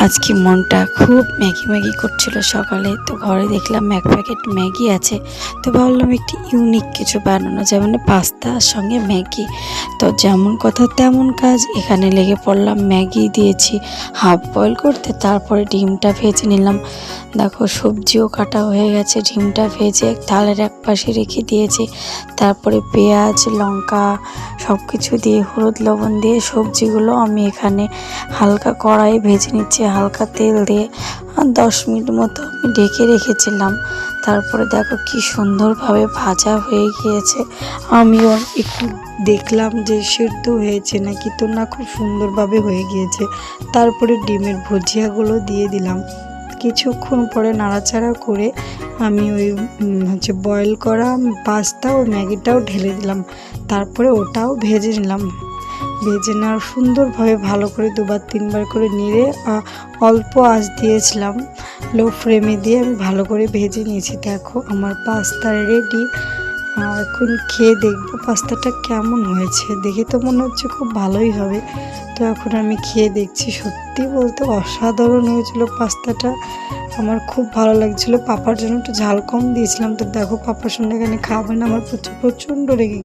আজকে মনটা খুব ম্যাগি ম্যাগি করছিল সকালে। তো ঘরে দেখলাম এক প্যাকেট ম্যাগি আছে, তো ভাবলাম একটি ইউনিক কিছু বানানো যায়, মানে পাস্তার সঙ্গে ম্যাগি। তো যেমন কথা তেমন কাজ, এখানে লেগে পড়লাম। ম্যাগি দিয়েছি হাফ বয়েল করতে, তারপরে ডিমটা ভেজে নিলাম। দেখো সবজিও কাটা হয়ে গেছে, ডিমটা ভেজে থালের এক পাশে রেখে দিয়েছি। তারপরে পেঁয়াজ লঙ্কা সব কিছু দিয়ে হলুদ লবণ দিয়ে সবজিগুলো আমি এখানে হালকা কড়াইয়ে ভেজে নিচ্ছি, হালকা তেল দিয়ে। 10 মিনিট মতো আমি ঢেকে রেখেছিলাম। তারপরে দেখো কি সুন্দরভাবে ভাজা হয়ে গিয়েছে। আমিও একটু দেখলাম যে সেদ্ধ হয়েছে নাকি, তো না, খুব সুন্দরভাবে হয়ে গিয়েছে। তারপরে ডিমের ভুজিয়াগুলো দিয়ে দিলাম। কিছুক্ষণ পরে নাড়াচাড়া করে আমি ওই বয়েল করা পাস্তা ও ম্যাগিটাও ঢেলে দিলাম। তারপরে ওটাও ভেজে নিলাম। ভেজে নেওয়ার সুন্দরভাবে ভালো করে 2-3 বার করে নেড়ে অল্প আঁচ দিয়েছিলাম, লো ফ্লেমে দিয়ে আমি ভালো করে ভেজে নিয়েছি। দেখো আমার পাস্তা রেডি। এখন খেয়ে দেখবো পাস্তাটা কেমন হয়েছে। দেখে তো মনে হচ্ছে খুব ভালোই হবে। তো এখন আমি খেয়ে দেখছি, সত্যি বলতে অসাধারণ হয়েছিল পাস্তাটা। আমার খুব ভালো লাগছিল। পাপার জন্য একটু ঝাল কম দিয়েছিলাম, তো দেখো পাপার সঙ্গে এখানে খাবে না, আমার প্রচণ্ড রেগে